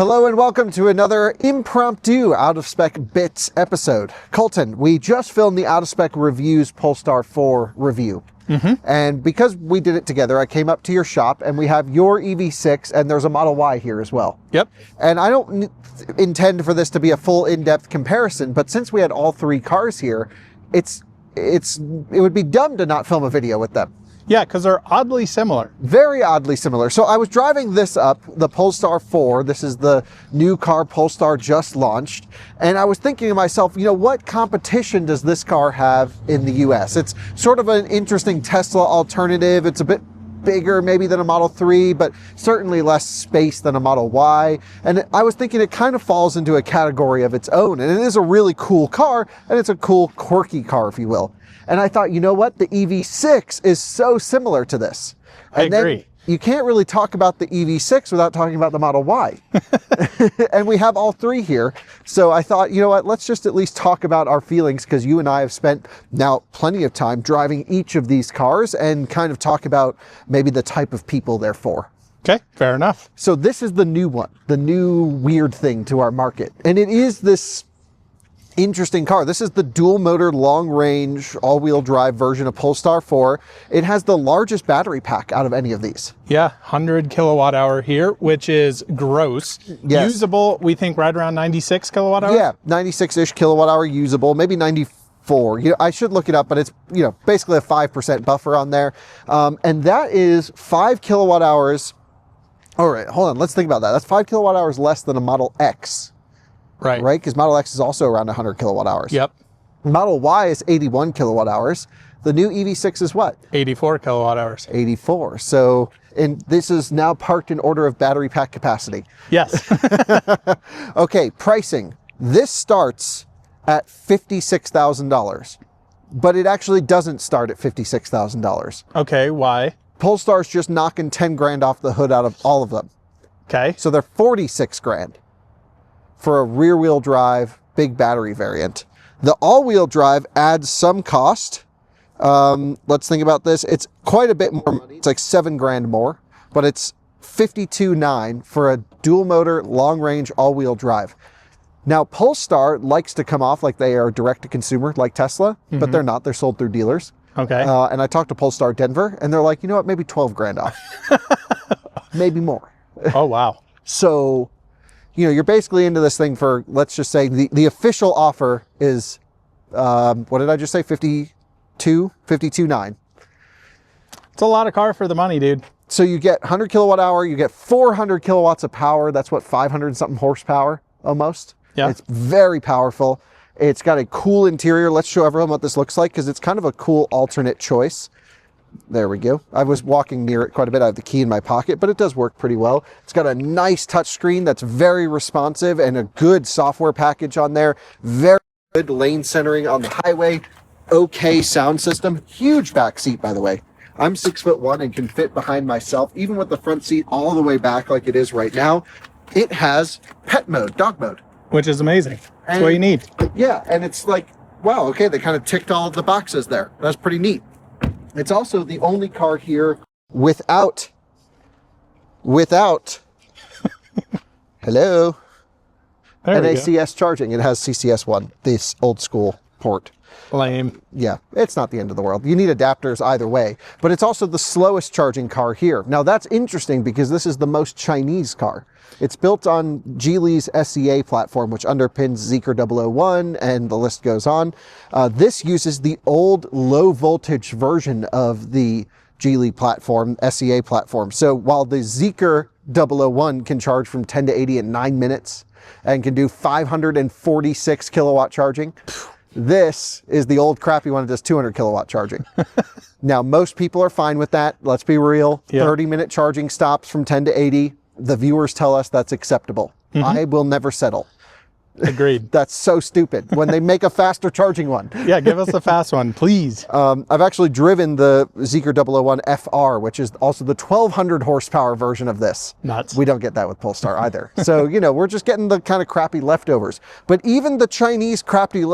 Hello and welcome to another impromptu Out of Spec Bits episode. Coleton, we just filmed the Out of Spec Reviews Polestar 4 review. And because we did it together, I came up to your shop and we have your EV6 and there's a Model Y here as well. Yep. And I don't intend for this to be a full in-depth comparison, but since we had all three cars here, it would be dumb to not film a video with them. Yeah, because they're oddly similar. Very oddly similar. So I was driving this up, the Polestar 4. This is the new car Polestar just launched. And I was thinking to myself, you know, what competition does this car have in the US? It's sort of an interesting Tesla alternative. It's a bit bigger maybe than a Model 3, but certainly less space than a Model Y. And I was thinking it kind of falls into a category of its own. And it is a really cool car, and it's a cool, quirky car, if you will. And I thought, you know what? The EV6 is so similar to this. And I agree. Then you can't really talk about the EV6 without talking about the Model Y. And we have all three here. So I thought, you know what? Let's just at least talk about our feelings, because you and I have spent now plenty of time driving each of these cars and kind of talk about maybe the type of people they're for. Okay, fair enough. So this is the new one, the new weird thing to our market. And it is this interesting car. This is the dual motor, long range, all wheel drive version of Polestar 4. It has the largest battery pack out of any of these. Yeah, 100 kilowatt hour here, which is gross. Yes. Usable, we think right around 96 kilowatt hours? Yeah, 96-ish kilowatt hour usable, maybe 94. You know, I should look it up, but it's, you know, basically a 5% buffer on there. And that is 5 kilowatt hours. All right, hold on. Let's think about that. That's 5 kilowatt hours less than a Model X. Right. Because Model X is also around 100 kilowatt hours. Yep. Model Y is 81 kilowatt hours. The new EV6 is what? 84 kilowatt hours. 84. So, and this is now parked in order of battery pack capacity. Yes. Okay, pricing. This starts at $56,000, but it actually doesn't start at $56,000. Okay, why? Polestar's just knocking 10 grand off the hood out of all of them. Okay. So they're 46 grand for a rear wheel drive, big battery variant. The all wheel drive adds some cost. Let's think about this. It's quite a bit more money. It's like 7 grand more, but it's $52,900 for a dual motor, long range, all wheel drive. Now, Polestar likes to come off like they are direct to consumer, like Tesla, but they're not. They're sold through dealers. Okay. And I talked to Polestar Denver, and they're like, you know what, maybe 12 grand off. Maybe more. Oh, wow. So, you know, you're basically into this thing for, let's just say, the official offer is, what did I just say, 52,900. It's a lot of car for the money, dude. So you get 100 kilowatt hour, you get 400 kilowatts of power. That's what, 500 and something horsepower almost. Yeah. It's very powerful. It's got a cool interior. Let's show everyone what this looks like, because it's kind of a cool alternate choice. There we go. I was walking near it quite a bit. I have the key in my pocket, but it does work pretty well. It's got a nice touchscreen that's very responsive and a good software package on there. Very good lane centering on the highway. Okay sound system. Huge back seat, by the way. I'm 6'1" and can fit behind myself, even with the front seat all the way back like it is right now. It has pet mode, dog mode. Which is amazing. That's what you need. Yeah, and it's like, wow, okay, they kind of ticked all of the boxes there. That's pretty neat. It's also the only car here without, hello, NACS charging. It has CCS1, this old school port. Lame. Yeah, it's not the end of the world. You need adapters either way, but it's also the slowest charging car here. Now that's interesting because this is the most Chinese car. It's built on Geely's SEA platform, which underpins Zeekr 001, and the list goes on. This uses the old low voltage version of the Geely platform, SEA platform. So while the Zeekr 001 can charge from 10 to 80 in 9 minutes and can do 546 kilowatt charging, this is the old crappy one that does 200 kilowatt charging. Now, most people are fine with that. Let's be real. 30-minute charging stops from 10 to 80. The viewers tell us that's acceptable. I will never settle. Agreed. That's so stupid. When they make a faster charging one. Yeah, give us a fast one, please. I've actually driven the Zeekr 001 FR, which is also the 1200 horsepower version of this. Nuts. We don't get that with Polestar either. So, you know, we're just getting the kind of crappy leftovers. But even the Chinese crappy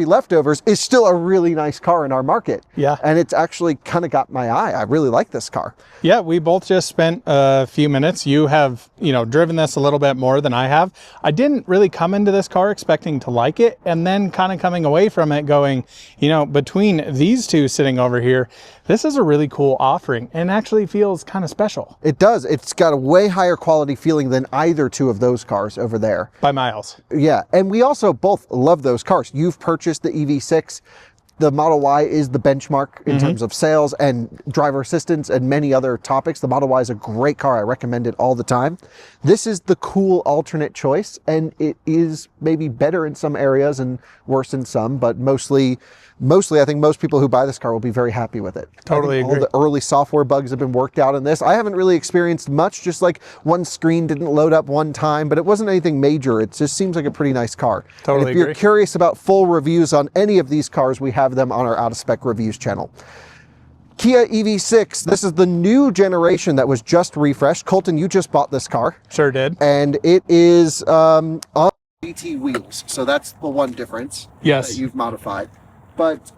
leftovers is still a really nice car in our market. Yeah. And it's actually kind of got my eye. I really like this car. Yeah, we both just spent a few minutes. You have, you know, driven this a little bit more than I have. I didn't really come into this car expecting to like it, and then kind of coming away from it going, you know, between these two sitting over here, this is a really cool offering and actually feels kind of special. It does. It's got a way higher quality feeling than either two of those cars over there. By miles. Yeah, and we also both love those cars. You've purchased the EV6. The Model Y is the benchmark in terms of sales and driver assistance and many other topics. The Model Y is a great car. I recommend it all the time. This is the cool alternate choice, and it is maybe better in some areas and worse in some, but mostly I think most people who buy this car will be very happy with it. Totally agree. All the early software bugs have been worked out in this. I haven't really experienced much, just like one screen didn't load up one time, but it wasn't anything major. It just seems like a pretty nice car. Totally and if you're agree. curious about full reviews on any of these cars, we have them on our Out of Spec Reviews channel. Kia EV6, this is the new generation that was just refreshed. Coleton, you just bought this car. Sure did. And it is on GT wheels, so that's the one difference Yes. that you've modified. But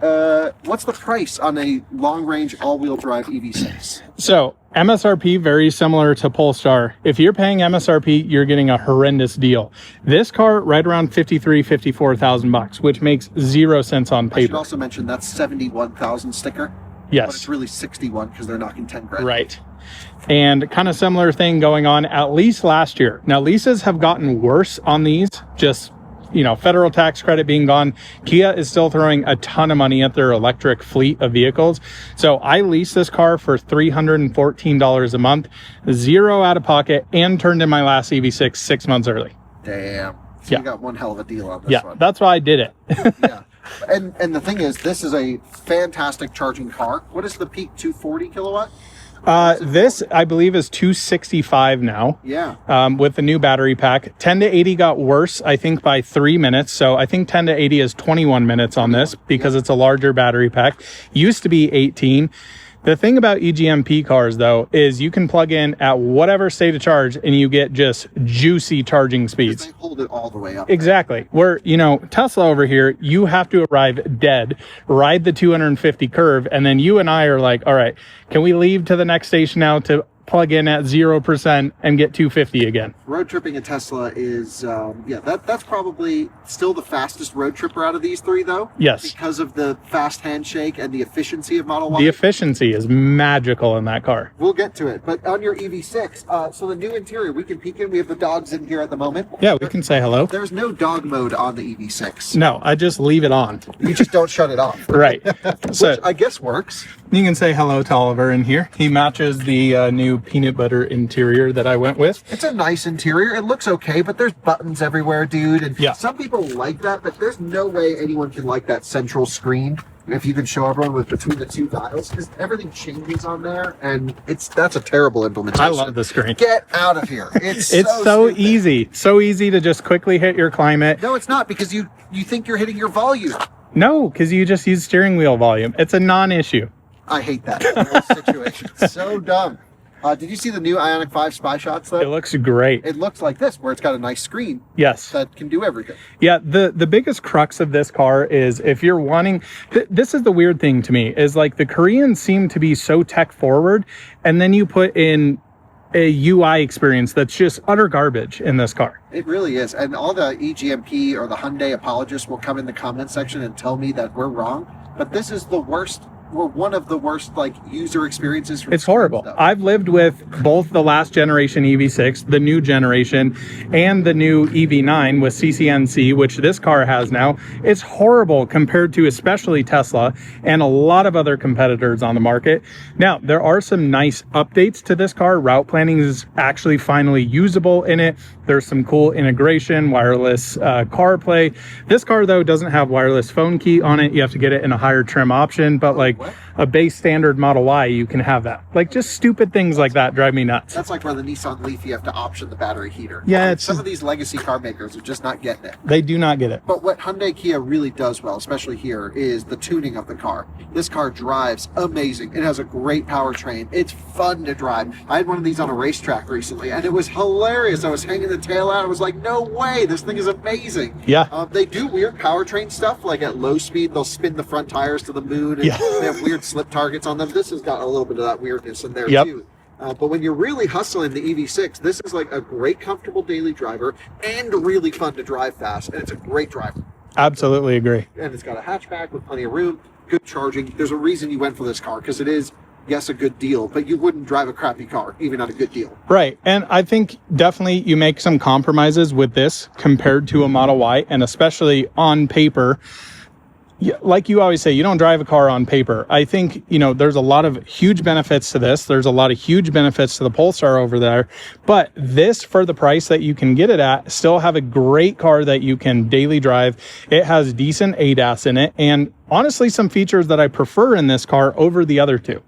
what's the price on a long-range all-wheel drive EV6? So MSRP, very similar to Polestar. If you're paying MSRP, you're getting a horrendous deal. This car, right around $54,000, which makes 0 cents on I should paper. also mention that's 71,000 sticker. Yes. But it's really 61 because they're knocking 10 grand. Right. And kind of similar thing going on at least last year. Now, leases have gotten worse on these, just, you know, federal tax credit being gone. Kia is still throwing a ton of money at their electric fleet of vehicles. So I leased this car for $314 a month, 0 out of pocket, and turned in my last EV6 6 months early. Damn. So Yeah. you got one hell of a deal on this Yeah, one. that's why I did it. Yeah. And the thing is, this is a fantastic charging car. What is the peak 240 kilowatt? This, I believe, is 265 now. Yeah. With the new battery pack. 10 to 80 got worse, I think, by 3 minutes. So I think 10 to 80 is 21 minutes on this because it's a larger battery pack. Used to be 18. The thing about EGMP cars, though, is you can plug in at whatever state of charge and you get just juicy charging speeds. They hold it all the way up. Exactly. Where, you know, Tesla over here, you have to arrive dead, ride the 250 curve, and then you and I are like, all right, can we leave to the next station now to plug in at 0% and get 250 again? Road tripping a Tesla is, that's probably still the fastest road tripper out of these three, though. Yes. Because of the fast handshake and the efficiency of Model Y. The efficiency is magical in that car. We'll get to it. But on your EV6, so the new interior, we can peek in. We have the dogs in here at the moment. Yeah, we can say hello. There's no dog mode on the EV6. No, I just leave it on. You just don't shut it off. Right. So Which I guess works. you can say hello to Oliver in here. He matches the new peanut butter interior that I went with. It's a nice interior. It looks okay, but there's buttons everywhere, dude. And Yeah. some people like that, but there's no way anyone can like that central screen. If you can show everyone with between the two dials, because everything changes on there, and that's a terrible implementation. I love the screen. Get out of here. It's So stupid. easy. So easy to just quickly hit your climate. No, it's not, because you think you're hitting your volume. No, because you just use steering wheel volume. It's a non-issue. I hate that in those situations. So dumb. Did you see the new Ioniq 5 spy shots, though? It looks great. It looks like this, where it's got a nice screen Yes. that can do everything. Yeah, the biggest crux of this car is if you're wanting, this is the weird thing to me, is like the Koreans seem to be so tech forward, and then you put in a UI experience that's just utter garbage in this car. It really is. And all the EGMP or the Hyundai apologists will come in the comment section and tell me that we're wrong. But this is the worst. We're one of the worst user experiences. It's horrible. I've lived with both the last generation EV6, the new generation, and the new EV9 with CCNC, which this car has now. It's horrible compared to especially Tesla and a lot of other competitors on the market. Now, there are some nice updates to this car. Route planning is actually finally usable in it. There's some cool integration, wireless CarPlay. This car, though, doesn't have wireless phone key on it. You have to get it in a higher trim option, but a base standard Model Y, you can have that. Like, just stupid things like that drive me nuts. That's like where the Nissan Leaf, you have to option the battery heater. Yeah, it's some of these legacy car makers are just not getting it. They do not get it. But what Hyundai Kia really does well, especially here, is the tuning of the car. This car drives amazing. It has a great powertrain. It's fun to drive. I had one of these on a racetrack recently, and it was hilarious. I was hanging the tail out. I was like, no way, this thing is amazing. Yeah. They do weird powertrain stuff, like at low speed, they'll spin the front tires to the moon, and Yeah. they have weird slip targets on them. This has got a little bit of that weirdness in there, Yep. too. But when you're really hustling the EV6, this is like a great, comfortable daily driver and really fun to drive fast, and it's a great driver. Absolutely agree. And it's got a hatchback with plenty of room, good charging. There's a reason you went for this car, because it is, yes, a good deal, but you wouldn't drive a crappy car, even at a good deal. Right. And I think definitely you make some compromises with this compared to a Model Y, and especially on paper. Like you always say, you don't drive a car on paper. I think, you know, there's a lot of huge benefits to this. There's a lot of huge benefits to the Polestar over there. But this, for the price that you can get it at, still have a great car that you can daily drive. It has decent ADAS in it, and honestly, some features that I prefer in this car over the other two.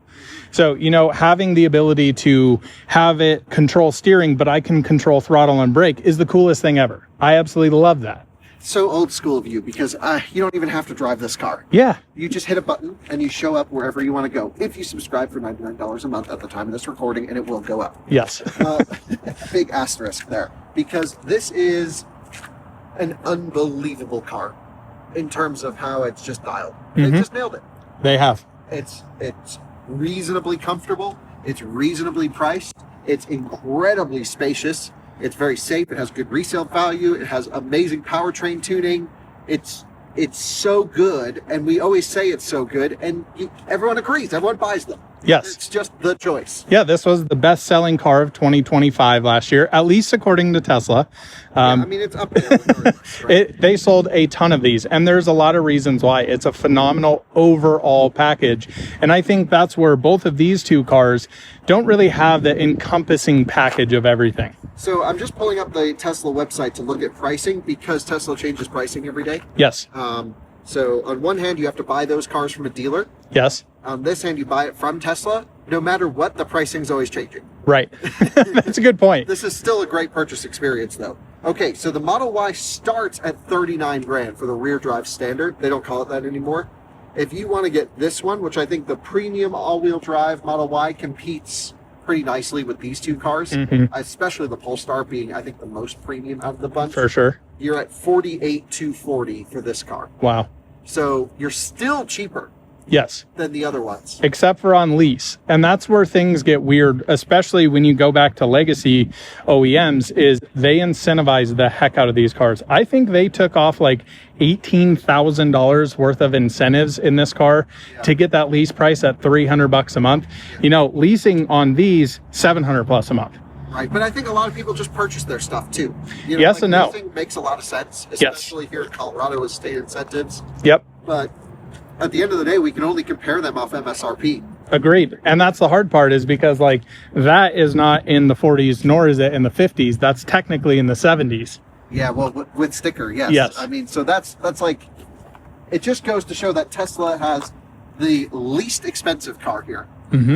So, you know, having the ability to have it control steering, but I can control throttle and brake is the coolest thing ever. I absolutely love that. So old school of you, because you don't even have to drive this car. Yeah. You just hit a button and you show up wherever you want to go. If you subscribe for $99 a month at the time of this recording, and it will go up. Yes. Big asterisk there, because this is an unbelievable car in terms of how it's just dialed. They just nailed it. They have. It's reasonably comfortable. It's reasonably priced. It's incredibly spacious. It's very safe. It has good resale value. It has amazing powertrain tuning. It's so good, and we always say it's so good, and everyone agrees. Everyone buys them. Yes. It's just the choice. Yeah, this was the best-selling car of 2025 last year, at least according to Tesla. I mean, it's up there. Regardless, right? They sold a ton of these, and there's a lot of reasons why. It's a phenomenal overall package, and I think that's where both of these two cars don't really have the encompassing package of everything. So I'm just pulling up the Tesla website to look at pricing, because Tesla changes pricing every day. Yes. So on one hand, you have to buy those cars from a dealer. Yes. On this hand, you buy it from Tesla. No matter what, the pricing's always changing. Right. That's a good point. This is still a great purchase experience, though. Okay, so the Model Y starts at 39 grand for the rear drive standard. They don't call it that anymore. If you want to get this one, which I think the premium all-wheel drive Model Y competes pretty nicely with these two cars, especially the Polestar being, I think, the most premium out of the bunch. For sure. You're at 48,240 for this car. Wow. So you're still cheaper Yes. than the other ones. Except for on lease. And that's where things get weird, especially when you go back to legacy OEMs, is they incentivize the heck out of these cars. I think they took off like $18,000 worth of incentives in this car to get that lease price at $300 a month. You know, leasing on these $700 plus a month. Right, but I think a lot of people just purchase their stuff too. You know, Yes like and no. leasing makes a lot of sense, especially here in Colorado with state incentives. Yep. But at the end of the day, we can only compare them off MSRP. Agreed. And that's the hard part, is because like that is not in the 40s, nor is it in the 50s. That's technically in the 70s. Yeah, well, with sticker, yes. Yes. I mean, so that's like, it just goes to show that Tesla has the least expensive car here.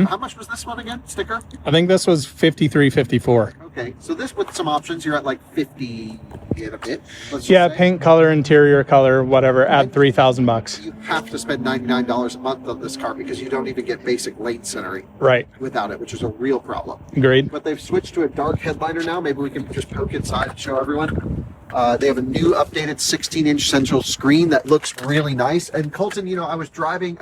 How much was this one again? Sticker? I think this was 53, 54. Okay, so this with some options, you're at like 50 and a bit. let's just Yeah, say. paint color, interior color, whatever, add $3,000. You have to spend $99 a month on this car because you don't even get basic lane centering Right. without it, which is a real problem. Agreed. But they've switched to a dark headliner now. Maybe we can just poke inside and show everyone. They have a new updated 16-inch central screen that looks really nice. And Coleton, you know, I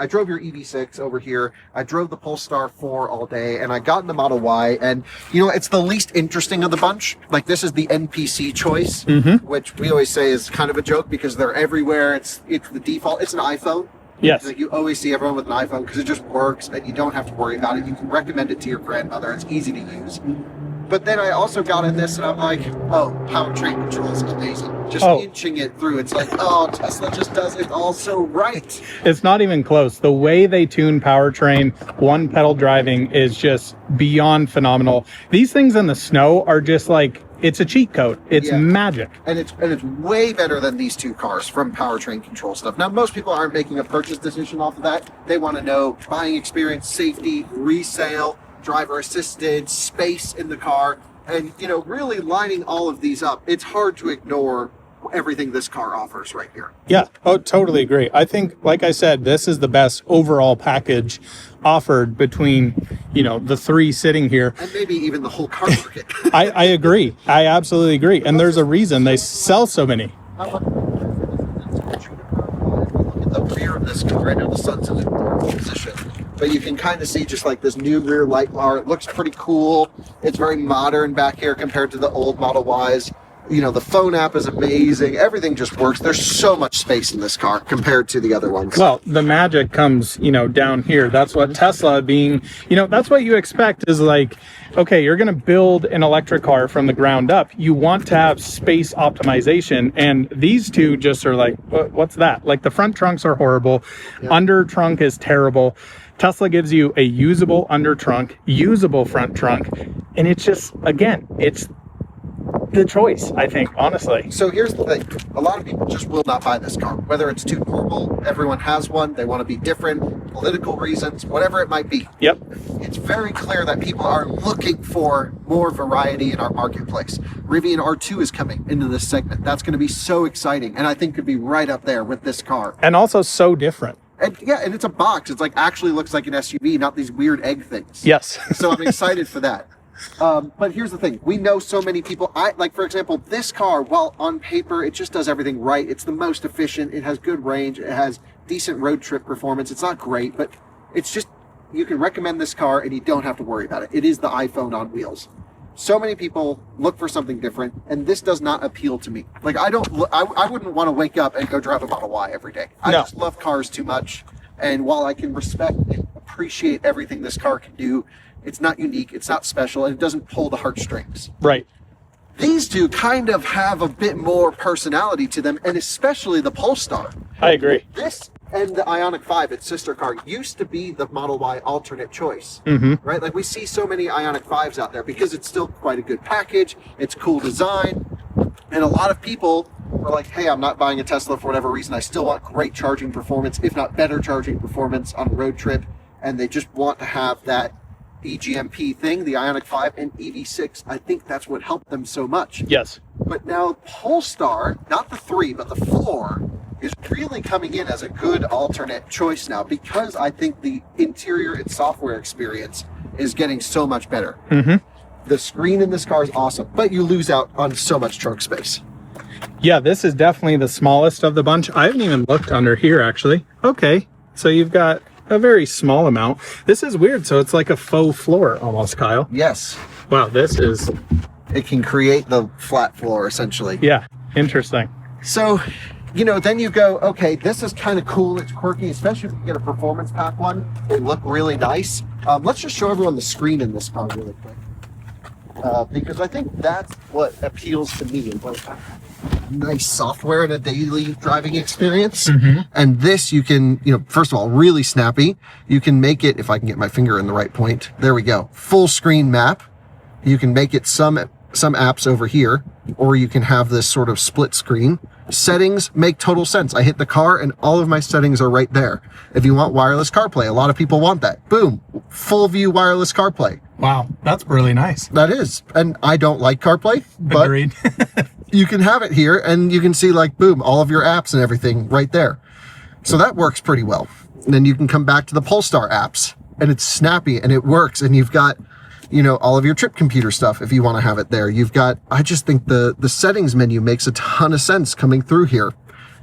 drove your EV6 over here. I drove the Polestar 4 all day, and I got in the Model Y. And, you know, it's the least interesting of the bunch. Like, this is the NPC choice, which we always say is kind of a joke because they're everywhere. It's the default. It's an iPhone. Yes. Like, you always see everyone with an iPhone because it just works and you don't have to worry about it. You can recommend it to your grandmother. It's easy to use. But then I also got in this and I'm like, oh, powertrain control is amazing. Just inching it through. It's like, oh, Tesla just does it all so right. It's not even close. The way they tune powertrain, one pedal driving, is just beyond phenomenal. These things in the snow are just like It's a cheat code. It's magic. And it's way better than these two cars from powertrain control stuff. Now, most people aren't making a purchase decision off of that. They want to know buying experience, safety, resale, driver assisted, space in the car, and really lining all of these up. It's hard to ignore everything this car offers right here. Yeah, oh, totally agree. I think, like I said, this is the best overall package offered between, the three sitting here. And maybe even the whole car market. I agree. I absolutely agree. And there's a reason they sell so many. Look at the rear of this car. I know the sun's in a terrible position, but you can kind of see just like this new rear light bar. It looks pretty cool. It's very modern back here compared to the old Model Ys. The phone app is amazing. Everything just works. There's so much space in this car compared to the other ones. Well, the magic comes, down here. That's what Tesla being, that's what you expect is like, okay, you're going to build an electric car from the ground up. You want to have space optimization. And these two just are like, what's that? Like the front trunks are horrible. Yeah. Under trunk is terrible. Tesla gives you a usable under trunk, usable front trunk. And it's just, again, it's the choice, I think, honestly. So here's the thing. A lot of people just will not buy this car. Whether it's too normal, everyone has one, they want to be different, political reasons, whatever it might be. Yep. It's very clear that people are looking for more variety in our marketplace. Rivian R2 is coming into this segment. That's going to be so exciting, and I think could be right up there with this car. And also so different. And and it's a box. It's like actually looks like an SUV, not these weird egg things. Yes. So I'm excited for that. But here's the thing. We know so many people. For example, this car, while on paper, it just does everything right. It's the most efficient. It has good range. It has decent road trip performance. It's not great, but it's just, you can recommend this car and you don't have to worry about it. It is the iPhone on wheels. So many people look for something different, and this does not appeal to me. Like, I wouldn't want to wake up and go drive a Model Y every day. I just love cars too much. And while I can respect and appreciate everything this car can do, it's not unique, it's not special, and it doesn't pull the heartstrings. Right. These two kind of have a bit more personality to them, and especially the Polestar. I agree. This and the Ioniq 5, its sister car, used to be the Model Y alternate choice. Right? Like, we see so many Ioniq 5s out there because it's still quite a good package, it's cool design, and a lot of people were like, hey, I'm not buying a Tesla for whatever reason, I still want great charging performance, if not better charging performance on a road trip, and they just want to have that EGMP thing, the Ioniq 5 and EV6. I think that's what helped them so much. Yes. But now Polestar, not the 3, but the 4, is really coming in as a good alternate choice now, because I think the interior and software experience is getting so much better. The screen in this car is awesome, but you lose out on so much trunk space. Yeah, this is definitely the smallest of the bunch. I haven't even looked under here, actually. Okay, so you've got a very small amount. This is weird. So it's like a faux floor almost, Kyle. Yes. Wow, this is... It can create the flat floor, essentially. Yeah, interesting. So, then you go, okay, this is kind of cool. It's quirky, especially if you get a performance pack one. They look really nice. Let's just show everyone the screen in this car really quick. Because I think that's what appeals to me. Like, nice software in a daily driving experience. And this you can, first of all, really snappy. You can make it, if I can get my finger in the right point, there we go. Full screen map. You can make it some apps over here, or you can have this sort of split screen. Settings make total sense. I hit the car and all of my settings are right there. If you want wireless CarPlay, a lot of people want that. Boom, full view wireless CarPlay. Wow, that's really nice. That is. And I don't like CarPlay, but agreed. You can have it here and you can see, like, boom, all of your apps and everything right there. So that works pretty well. And then you can come back to the Polestar apps and it's snappy and it works, and you've got, all of your trip computer stuff if you want to have it there. You've got, I just think the settings menu makes a ton of sense coming through here.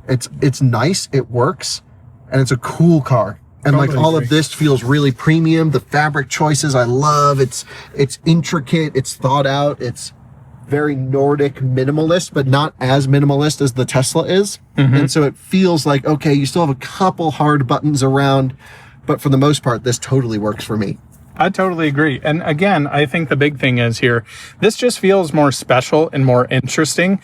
It's nice, it works, and it's a cool car. And totally, like, all of this feels really premium. The fabric choices I love. It's intricate, it's thought out, it's very Nordic minimalist, but not as minimalist as the Tesla is. And so it feels like, okay, you still have a couple hard buttons around, but for the most part, this totally works for me. I totally agree. And again, I think the big thing is here, this just feels more special and more interesting.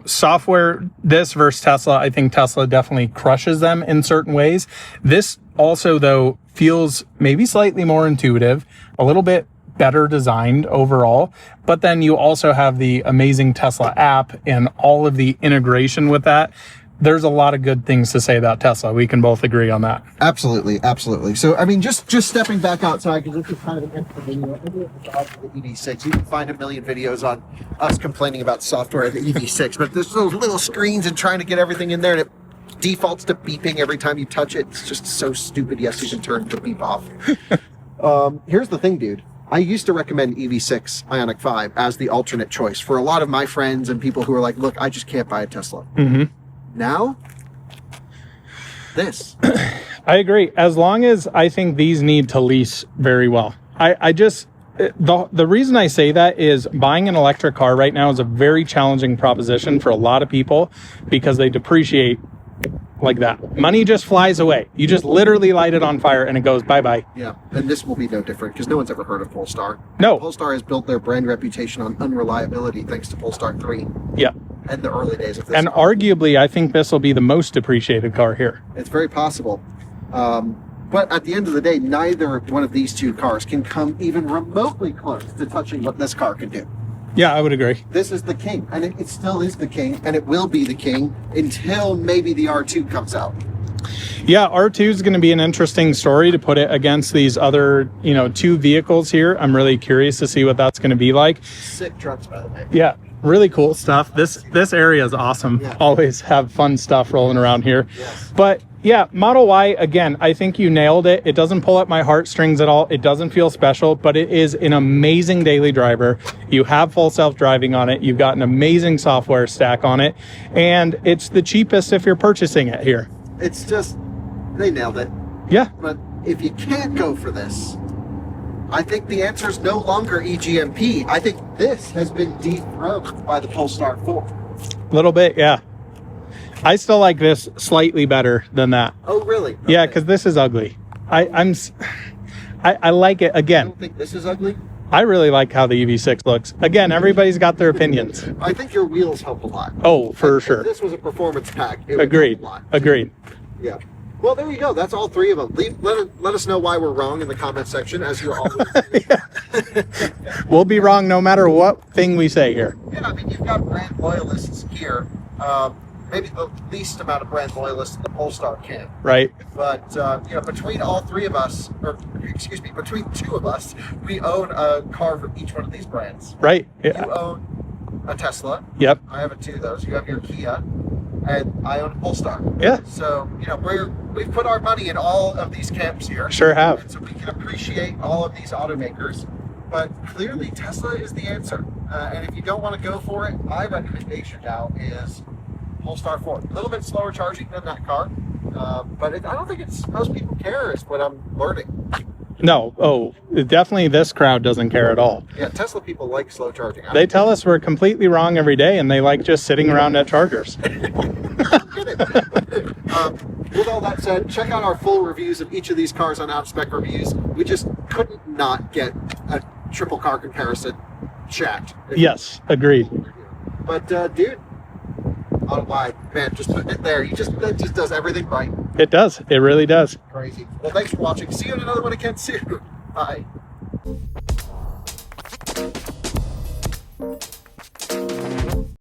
Software, this versus Tesla, I think Tesla definitely crushes them in certain ways. This also, though, feels maybe slightly more intuitive, a little bit better designed overall. But then you also have the amazing Tesla app and all of the integration with that. There's a lot of good things to say about Tesla. We can both agree on that. Absolutely, absolutely. So, I mean, just stepping back outside, because this is kind of an inconvenient the EV6. You can find a million videos on us complaining about software of the EV6, but there's those little screens and trying to get everything in there, and it defaults to beeping every time you touch it. It's just so stupid. Yes, you can turn the beep off. Here's the thing, dude. I used to recommend EV6 Ioniq 5 as the alternate choice for a lot of my friends and people who are like, look, I just can't buy a Tesla. Mm-hmm. Now, this. I agree. As long as I think these need to lease very well. The reason I say that is buying an electric car right now is a very challenging proposition for a lot of people because they depreciate like that. Money just flies away. You just literally light it on fire and it goes bye-bye. Yeah, and this will be no different because no one's ever heard of Polestar. No. Polestar has built their brand reputation on unreliability thanks to Polestar 3. Yeah. And the early days of this. And car. arguably, I think this will be the most depreciated car here. It's very possible. But at the end of the day, neither one of these two cars can come even remotely close to touching what this car can do. Yeah, I would agree. This is the king, and it still is the king, and it will be the king until maybe the R2 comes out. Yeah, R2 is going to be an interesting story to put it against these other, two vehicles here. I'm really curious to see what that's going to be like. Sick trucks, by the way. Yeah, really cool stuff. This area is awesome. Yeah. Always have fun stuff rolling around here. Yes. But yeah, Model Y, again, I think you nailed it. It doesn't pull at my heartstrings at all. It doesn't feel special, but it is an amazing daily driver. You have full self-driving on it. You've got an amazing software stack on it. And it's the cheapest if you're purchasing it here. It's just, they nailed it. Yeah. But if you can't go for this, I think the answer is no longer EGMP. I think this has been dethroned by the Polestar 4. A little bit, yeah. I still like this slightly better than that. Oh, really? Okay. Yeah, because this is ugly. I like it. I Again, don't think this is ugly. I really like how the EV6 looks. Again, everybody's got their opinions. I think your wheels help a lot. Oh, for If sure. this was a performance pack, it would Agreed. help a lot. Agreed. Yeah. Well, there you go. That's all three of them. Let us know why we're wrong in the comment section, as you always do. We'll be wrong no matter what thing we say here. Yeah, I mean, you've got brand loyalists here. Maybe the least amount of brand loyalists in the Polestar camp. Right. But, between all three of us, between two of us, we own a car from each one of these brands. Right. You Yeah. own a Tesla. Yep. I have two of those. You have your Kia, and I own a Polestar. Yeah. So, we've put our money in all of these camps here. Sure have. And so we can appreciate all of these automakers. But clearly, Tesla is the answer. And if you don't want to go for it, my recommendation now is Polestar 4. A little bit slower charging than that car. But I don't think most people care, is what I'm learning. No. Oh, definitely this crowd doesn't care at all. Yeah, Tesla people like slow charging. They tell us we're completely wrong every day and they like just sitting around at chargers. With all that said, check out our full reviews of each of these cars on Spec Reviews. We just couldn't not get a triple car comparison chat. Yes, agreed. But dude, Model Y, man, just putting it there. That just does everything right. It does. It really does. Crazy. Well, thanks for watching. See you in another one again soon. Bye.